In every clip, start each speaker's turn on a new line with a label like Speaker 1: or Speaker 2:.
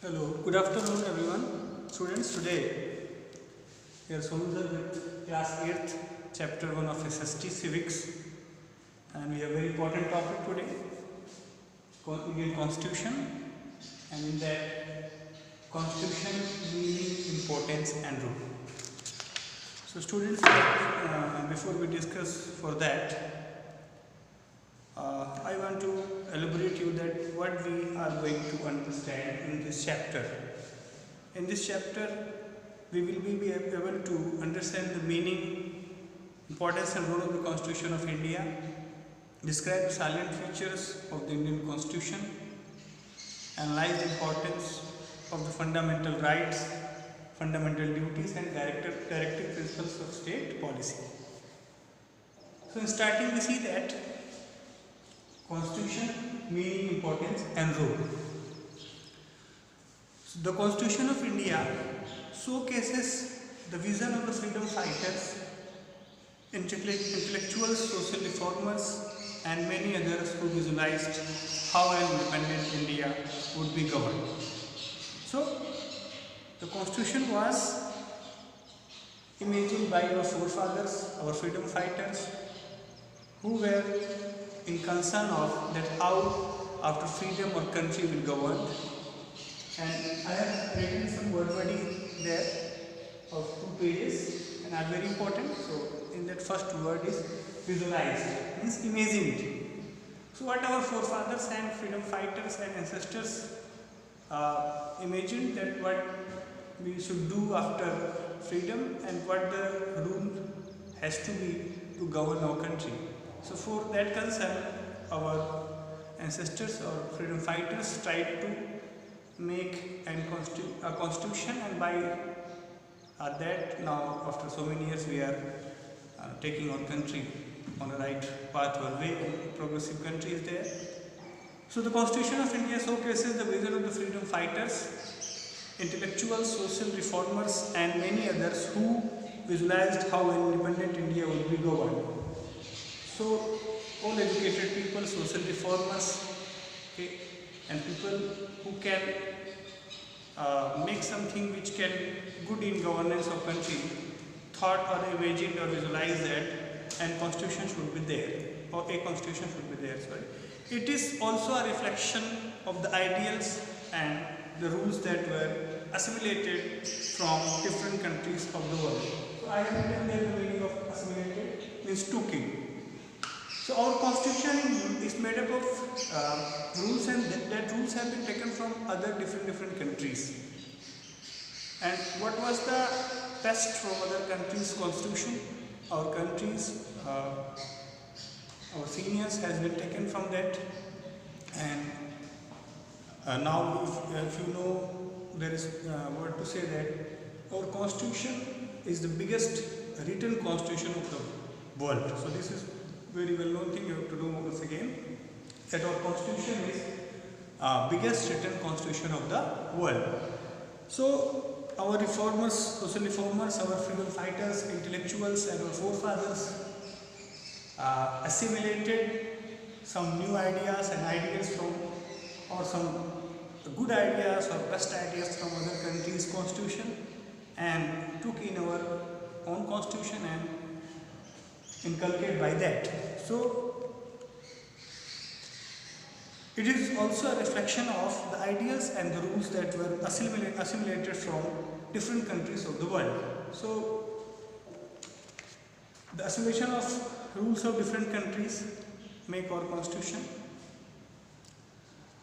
Speaker 1: Hello, good afternoon everyone. Students, today we are Somudar with class 8th, chapter 1 of SST Civics, and we have a very important topic today, Indian Constitution, and in that Constitution meaning, importance and role. So students, before we discuss for that, I want to elaborate you that what we are going to understand in this chapter. In this chapter, we will be able to understand the meaning, importance and role of the Constitution of India, describe the salient features of the Indian Constitution, analyze the importance of the fundamental rights, fundamental duties and directive principles of state policy. So in starting we see that Constitution, meaning, importance and role. So the Constitution of India showcases the vision of the freedom fighters, intellectuals, social reformers and many others who visualized how an independent India would be governed. So the Constitution was imagined by our forefathers, our freedom fighters, who were in concern of that how after freedom our country will govern. And I have written some word body there of 2 pages and are very important. So in that first word is visualized, means imagined. So what our forefathers and freedom fighters and ancestors imagined that what we should do after freedom and what the rule has to be to govern our country. So for that concern, our ancestors or freedom fighters tried to make a constitution, and by that now after so many years we are taking our country on the right path or way, and progressive country is there. So the Constitution of India showcases the vision of the freedom fighters, intellectuals, social reformers and many others who visualized how an independent India would be governed. So all educated people, social reformers, okay, and people who can make something which can good in governance of country thought or imagined or visualized that and constitution should be there, or a constitution should be there. Sorry, it is also a reflection of the ideals and the rules that were assimilated from different countries of the world. So I have written there the meaning of assimilated means taking. So our constitution is made up of rules, and that rules have been taken from other different countries. And what was the best from other countries' constitution? Our countries, our seniors has been taken from that. And now if you know, there is what to say that our constitution is the biggest written constitution of the world. So this is very well known thing you have to do once again, that our constitution is biggest written constitution of the world. So our reformers, social reformers, our freedom fighters, intellectuals and our forefathers assimilated some new ideas and ideas from, or some good ideas or best ideas from other countries' constitution and took in our own constitution and inculcated by that. So it is also a reflection of the ideals and the rules that were assimilated from different countries of the world. So the assimilation of rules of different countries make our constitution.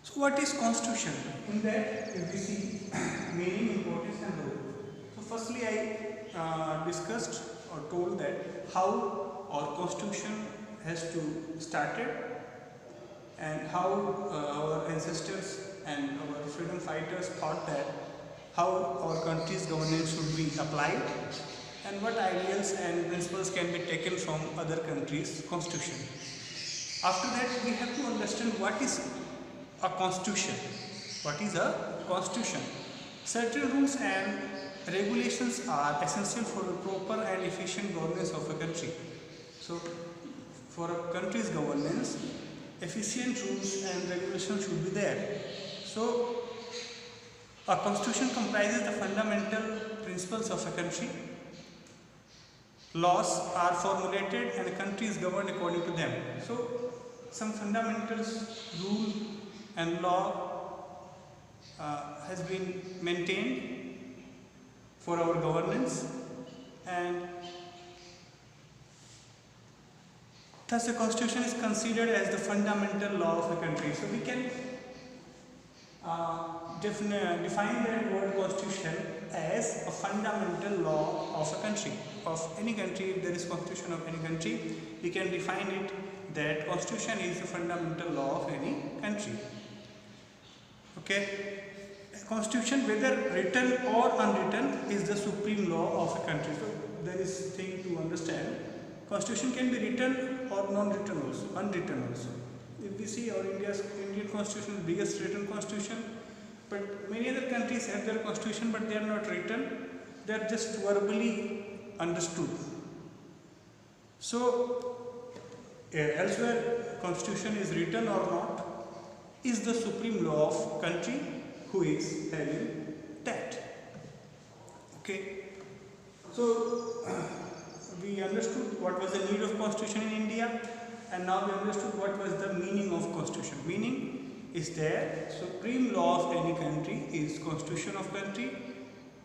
Speaker 1: So what is constitution? In that we see meaning, importance and role. So firstly I discussed or told that how our constitution has to started and how our ancestors and our freedom fighters thought that how our country's governance should be applied and what ideals and principles can be taken from other countries' constitution. After that we have to understand what is a constitution. What is a constitution? Certain rules and regulations are essential for the proper and efficient governance of a country. So for a country's governance, efficient rules and regulations should be there. So A constitution comprises the fundamental principles of a country. Laws are formulated and a country is governed according to them. So some fundamentals, rule and law has been maintained for our governance, and thus the constitution is considered as the fundamental law of the country. So we can define the word constitution as a fundamental law of a country, of any country. If there is constitution of any country, we can define it that constitution is the fundamental law of any country. Okay, constitution, whether written or unwritten, is the supreme law of a country. So there is thing to understand. Constitution can be written or non-written also, unwritten also. If we see our Indian constitution, biggest written constitution, but many other countries have their constitution, but they are not written. They are just verbally understood. So elsewhere, constitution is written or not is the supreme law of country who is having that. Okay. So we understood what was the need of constitution in India, and now we understood what was the meaning of constitution. Meaning is that supreme law of any country is constitution of country,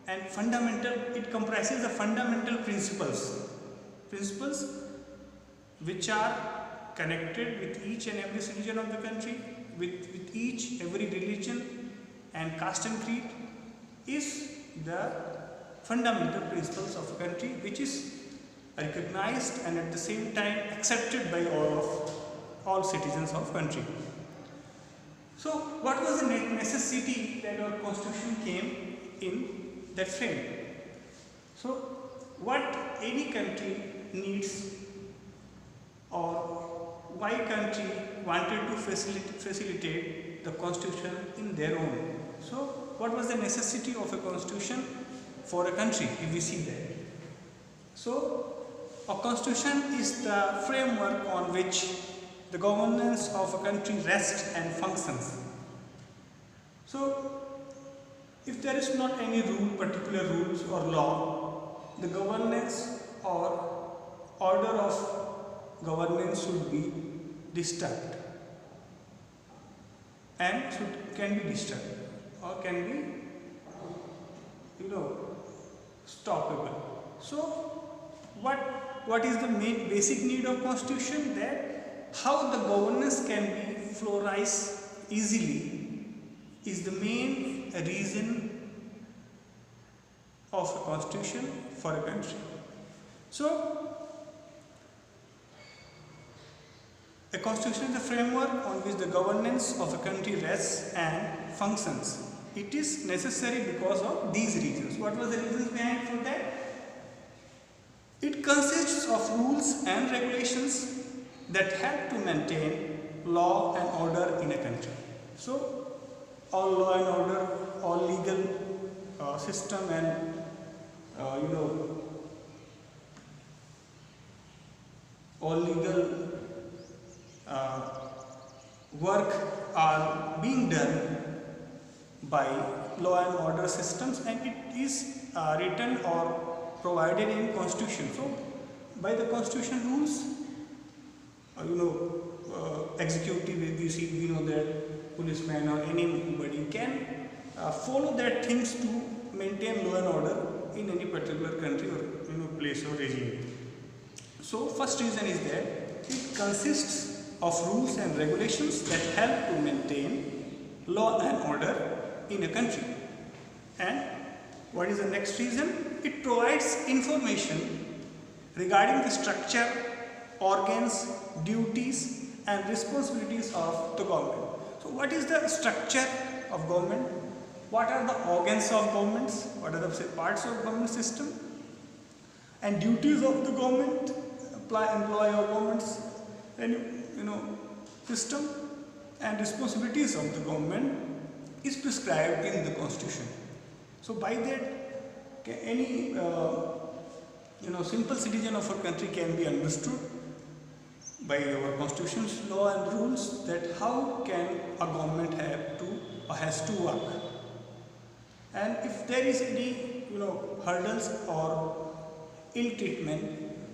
Speaker 1: and fundamental, it comprises the fundamental principles which are connected with each and every citizen of the country, with each every religion and caste and creed, is the fundamental principles of a country, which is recognized and at the same time accepted by all citizens of country. So what was the necessity that our constitution came in that frame? So what any country needs, or why country wanted to facilitate the constitution in their own? So what was the necessity of a constitution for a country, if we see that? So a constitution is the framework on which the governance of a country rests and functions. So if there is not any particular rules or law, the governance or order of governance should be disturbed and can be disturbed or can be stoppable. So what is the main basic need of constitution? That how the governance can be flourish easily is the main reason of a constitution for a country. So a constitution is the framework on which the governance of a country rests and functions. It is necessary because of these reasons. What was the reasons behind for that? It consists of rules and regulations that help to maintain law and order in a country. So all law and order, all legal system and all legal work are being done by law and order systems, and it is written or provided in constitution. So by the constitution rules, executive, we know that policeman or anybody can follow that things to maintain law and order in any particular country or place or regime. So first reason is that it consists of rules and regulations that help to maintain law and order in a country. And what is the next reason? It provides information regarding the structure, organs, duties and responsibilities of the government. So what is the structure of government? What are the organs of governments? What are the parts of government system? And duties of the government, employ or governments, and system, and responsibilities of the government is prescribed in the constitution. So by that, any simple citizen of our country can be understood by our constitution's law and rules that how can a government has to work. And if there is any hurdles or ill treatment,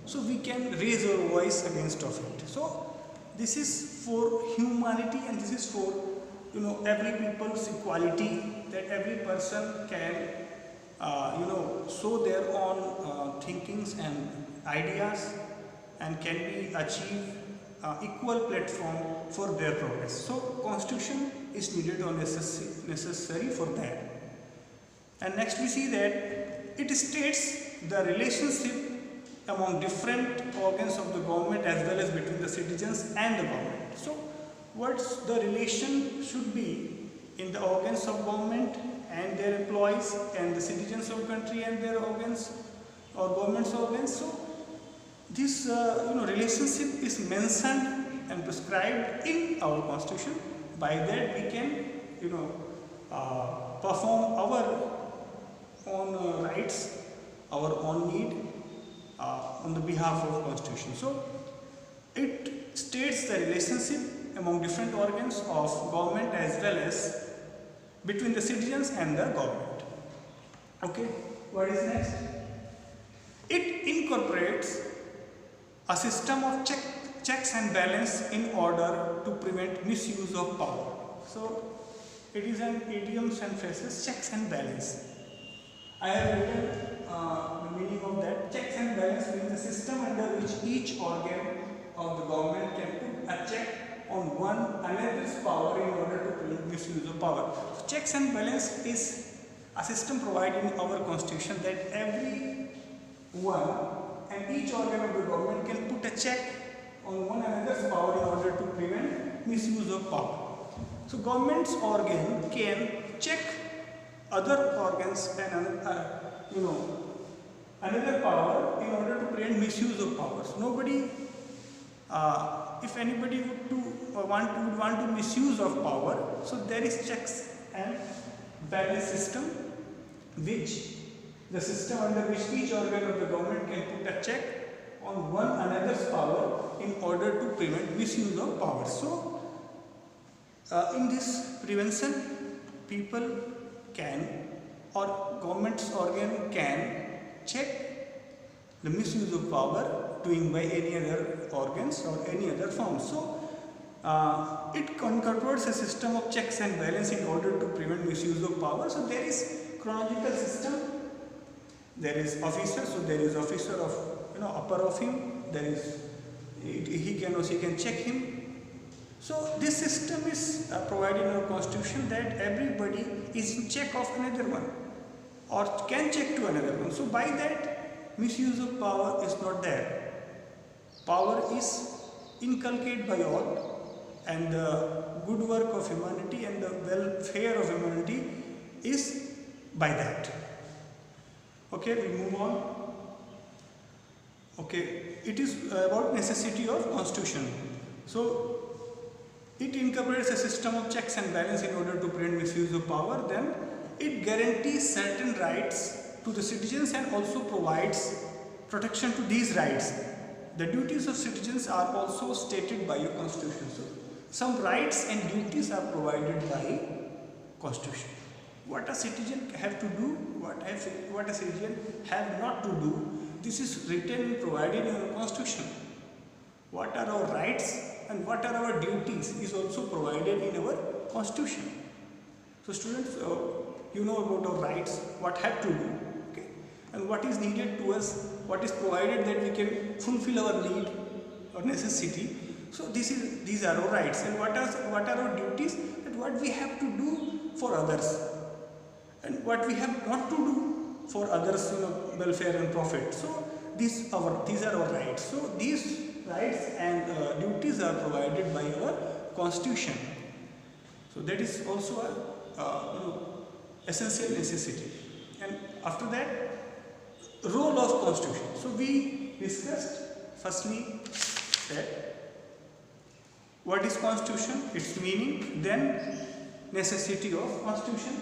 Speaker 1: so we can raise our voice against of it. So this is for humanity, and this is for every people's equality, that every person can show their own thinkings and ideas, and can be achieve equal platform for their progress. So constitution is needed or necessary for that. And next we see that it states the relationship among different organs of the government as well as between the citizens and the government. So what's the relation should be in the organs of government and their employees, and the citizens of country and their organs or government's organs. So this relationship is mentioned and prescribed in our constitution. By that we can perform our own rights, our own need on the behalf of constitution. So it states the relationship among different organs of government as well as between the citizens and the government. Okay, what is next? It incorporates a system of checks and balance in order to prevent misuse of power. So it is an idioms and phrases, checks and balance. I have written the meaning of that. Checks and balance means a system under which each organ of the government can put a check on one another's power in order to prevent misuse of power. So checks and balance is a system provided in our constitution, that every one and each organ of the government can put a check on one another's power in order to prevent misuse of power. So government's organ can check other organs and another power in order to prevent misuse of power. So nobody, if anybody would want to misuse of power, so there is checks and balance system, which the system under which each organ of the government can put a check on one another's power in order to prevent misuse of power. So in this prevention, people can, or government's organ can check the misuse of power doing by any other organs or any other form. So it incorporates a system of checks and balance in order to prevent misuse of power. So there is chronological system, there is officer, so there is officer of upper of him, there is he can or she can check him. So this system is provided in our constitution, that everybody is in check of another one or can check to another one. So by that, misuse of power is not there. Power is inculcated by all, and the good work of humanity and the welfare of humanity is by that. Okay, we move on. Okay, it is about necessity of constitution. So it incorporates a system of checks and balance in order to prevent misuse of power. Then it guarantees certain rights to the citizens and also provides protection to these rights. The duties of citizens are also stated by your constitution. So some rights and duties are provided by constitution. What a citizen have to do, what a citizen have not to do, this is written and provided in our constitution. What are our rights and what are our duties is also provided in our constitution. So students, you know about our rights, what have to do, okay, and what is needed to us, what is provided that we can fulfill our need or necessity. So these are our rights, and what are our duties, and what we have to do for others, and what we have not to do for others, welfare and profit. So these are our rights. So these rights and duties are provided by our constitution. So that is also a essential necessity. And after that, role of constitution. So we discussed firstly that what is constitution, its meaning, then necessity of constitution,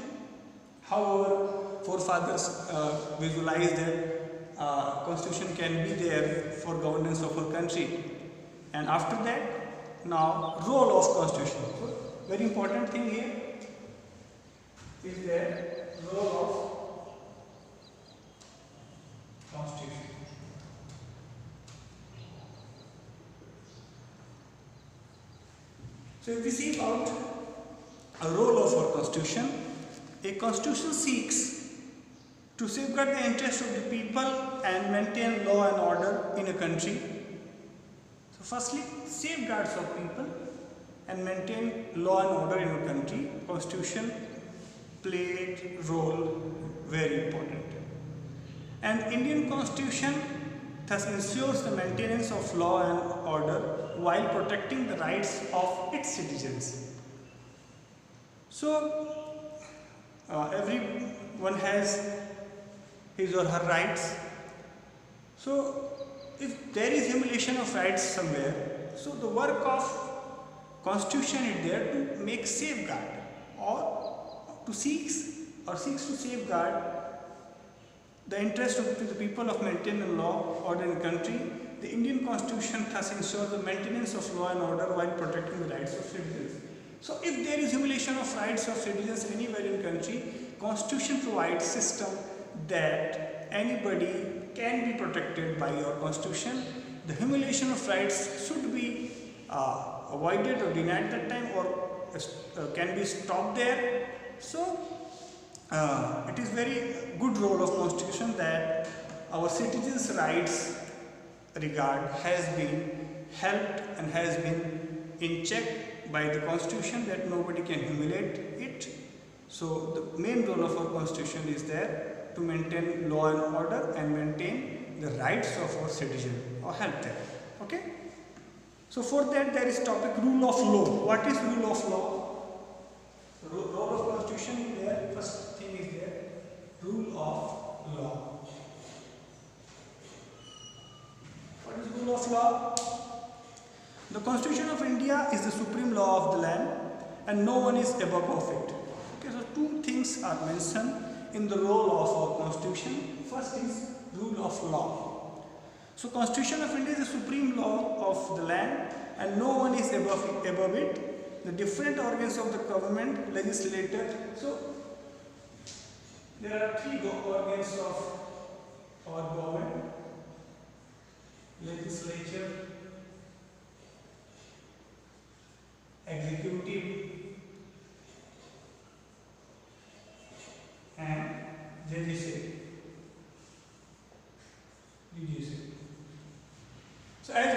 Speaker 1: how our forefathers visualized that constitution can be there for governance of our country, and after that, now role of constitution. So very important thing here is their role of constitution. So if we see about a role of our constitution, a constitution seeks to safeguard the interests of the people and maintain law and order in a country. So firstly, safeguards of people and maintain law and order in a country. Constitution played role very important. And Indian Constitution thus ensures the maintenance of law and order while protecting the rights of its citizens. So everyone has his or her rights. So if there is humiliation of rights somewhere, so the work of constitution is there to make safeguard or to seeks to safeguard the interest of the people of maintaining law order in the country. The Indian Constitution thus ensures the maintenance of law and order while protecting the rights of citizens. So if there is humiliation of rights of citizens anywhere in the country, Constitution provides system that anybody can be protected by your Constitution. The humiliation of rights should be avoided or denied that time, or can be stopped there. So it is very good role of Constitution that our citizens' rights regard has been helped and has been in check by the Constitution, that nobody can humiliate it. So the main role of our Constitution is there to maintain law and order and maintain the rights of our citizen or help them. Okay. So for that there is topic rule of law. What is rule of law? The role of Constitution is there. First thing is there, rule of law. What is rule of law? The Constitution of India is the supreme law of the land and no one is above of it. Okay, so two things are mentioned in the role of our Constitution. First is rule of law. So Constitution of India is the supreme law of the land and no one is above it. The different organs of the government, legislature. So there are three organs of our government: legislature, executive, and judiciary. So as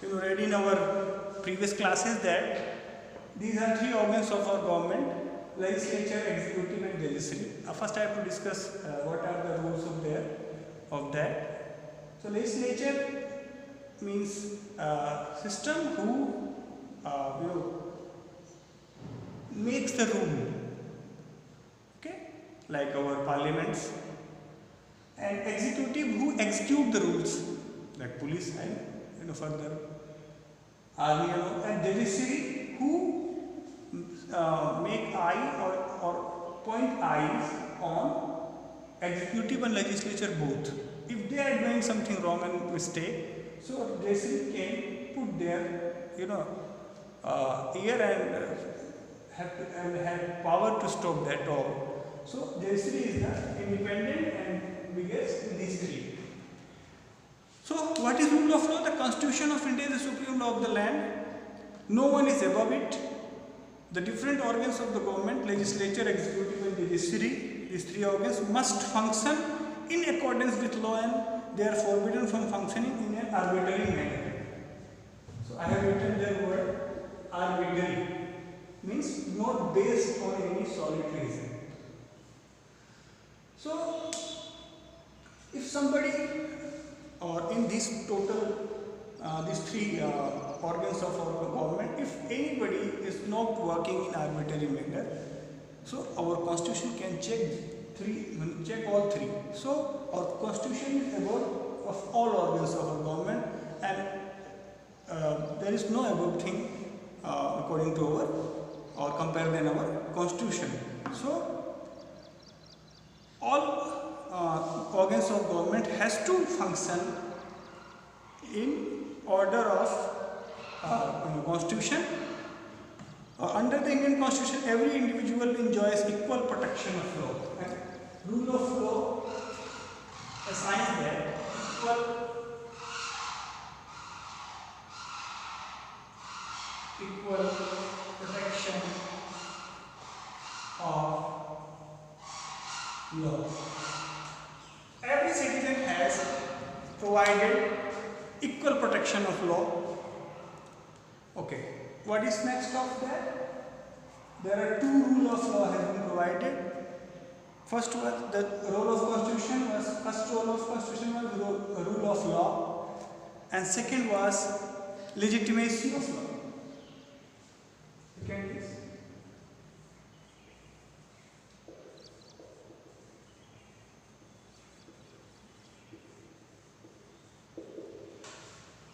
Speaker 1: we read in our previous classes that these are three organs of our government: legislature, executive, and judiciary. First I have to discuss what are the rules of that. So legislature means system who makes the rule, okay, like our parliaments, and executive who execute the rules, like police and further army, and judiciary who make eye or point eyes on executive and legislature both. If they are doing something wrong and mistake, so judiciary can put their ear and have power to stop that all. So judiciary is the independent and biggest in these three. So what is rule of law? The Constitution of India is the supreme law of the land. No one is above it. The different organs of the government, legislature, executive, and judiciary, these three organs must function in accordance with law and they are forbidden from functioning in an arbitrary manner. So I have written the word arbitrary, means not based on any solid reason. So if somebody, or in this total, these three organs of our government, if anybody is not working in arbitrary manner, so our Constitution can check all three. So our Constitution is about of all organs of our government, and there is no above thing according to our or compared than our Constitution. So all organs of government has to function in order of Constitution, Under the Indian Constitution, every individual enjoys equal protection of law. And rule of law assigns that equal protection of law. Every citizen has provided equal protection of law. Okay, what is next of that? There are two rules of law have been provided. First was the role of constitution was rule of law, and second was legitimacy of law. Second is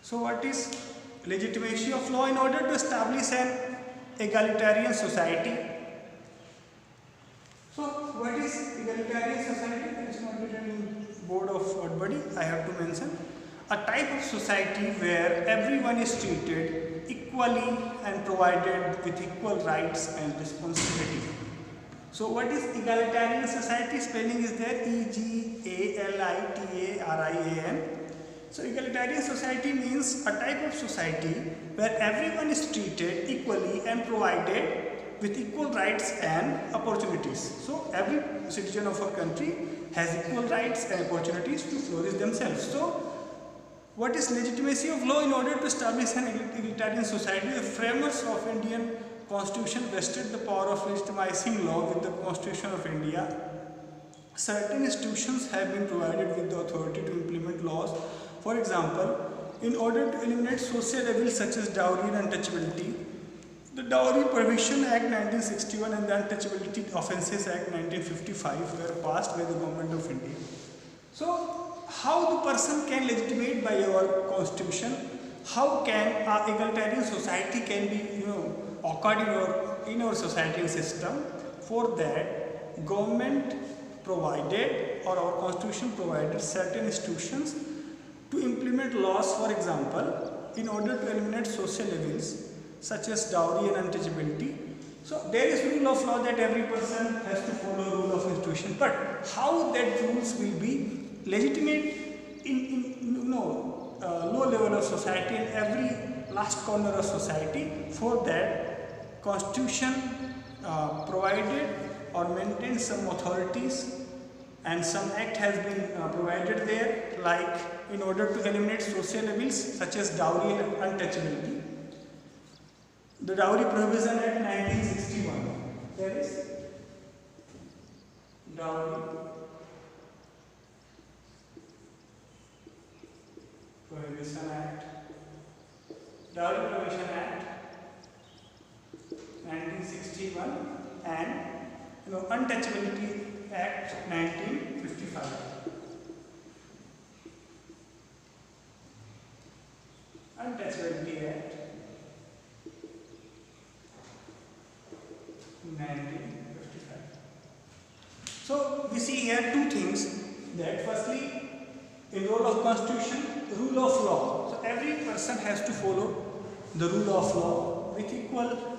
Speaker 1: so what is legitimacy of law? In order to establish an egalitarian society. So what is egalitarian society? That is not written in board of Woodbury. I have to mention a type of society where everyone is treated equally and provided with equal rights and responsibility. So what is egalitarian society? Spelling is there, EGALITARIAN. So egalitarian society means a type of society where everyone is treated equally and provided with equal rights and opportunities. So every citizen of our country has equal rights and opportunities to flourish themselves. So what is legitimacy of law? In order to establish an egalitarian society, the framers of Indian Constitution vested the power of legitimizing law with the Constitution of India. Certain institutions have been provided with the authority to implement laws. For example, in order to eliminate social evils such as dowry and untouchability, the Dowry Prohibition Act 1961 and the Untouchability Offences Act 1955 were passed by the Government of India. So, how the person can legitimate by our constitution? How can an egalitarian society can be, occurred in our society and system? For that, government provided or our constitution provided certain institutions to implement laws. For example, in order to eliminate social evils such as dowry and untouchability. So there is rule of law that every person has to follow rule of institution, but how that rules will be legitimate in low level of society and every last corner of society. For that, constitution provided or maintained some authorities and some act has been provided there, like in order to eliminate social evils such as dowry and untouchability. The Dowry Prohibition Act 1961. There is Dowry Prohibition Act. Dowry Prohibition Act 1961 and Untouchability Act 1955. Untouchability Act 1955. So we see here two things, that firstly in role of constitution, rule of law. So every person has to follow the rule of law with equal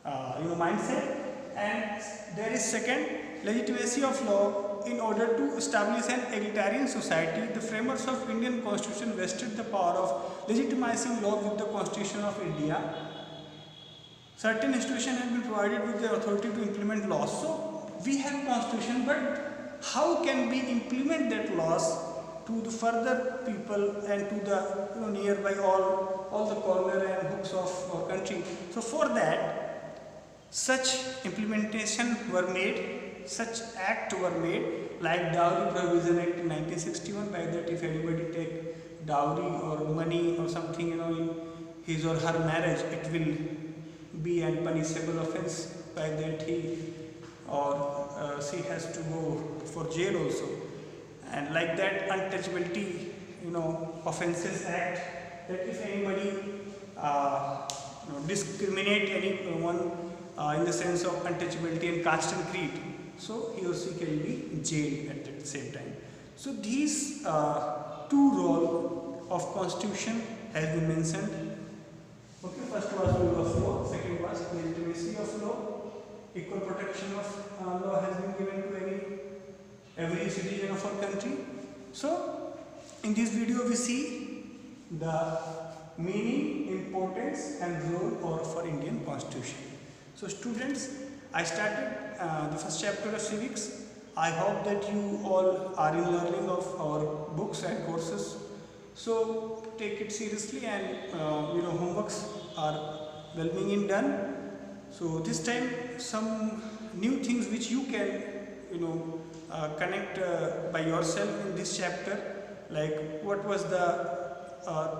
Speaker 1: mindset, and there is second, legitimacy of law. In order to establish an egalitarian society, the framers of Indian Constitution vested the power of legitimizing law with the Constitution of India. Certain institutions have been provided with the authority to implement laws. So we have constitution, but how can we implement that laws to the further people and to the nearby all the corner and hooks of our country? So for that, such implementation were made, such act were made, like Dowry Prohibition Act in 1961. By that, if anybody take dowry or money or something in his or her marriage, it will be a punishable offence. By that, he or she has to go for jail also. And like that, Untouchability Offences Act, that if anybody discriminate anyone in the sense of untouchability and caste and creed, so he or she can be jailed at the same time. So these two roles of constitution has been mentioned. Okay, first was rule of law, second was is legitimacy of law, equal protection of law has been given to every citizen of our country. So in this video we see the meaning, importance and role of our Indian Constitution. So students, I started the first chapter of civics. I hope that you all are in learning of our books and courses. So take it seriously, and homeworks are well being done. So this time some new things which you can connect by yourself in this chapter, like what was the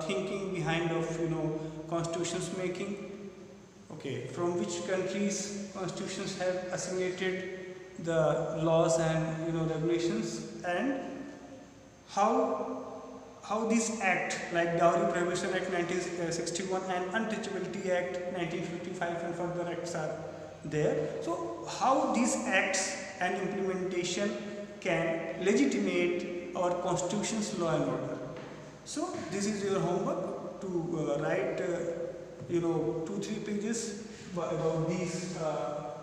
Speaker 1: thinking behind of constitutions making. Okay, from which countries constitutions have assimilated the laws and regulations, and how this act like Dowry Prohibition Act 1961 and Untouchability Act 1955 and further acts are there. So how these acts and implementation can legitimate our constitution's law and order. So this is your homework to write 2-3 pages about these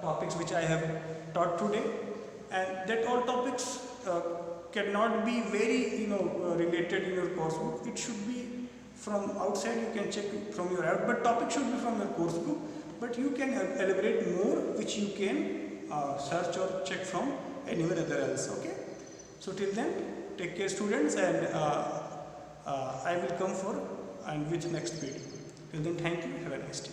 Speaker 1: topics which I have taught today, and that all topics cannot be very related in your course book. It should be from outside, you can check from your out, but topic should be from your course book, but you can elaborate more which you can search or check from anywhere other else. Okay, so till then, take care students, and I will come for and with next video. Till then, thank you, have a nice day.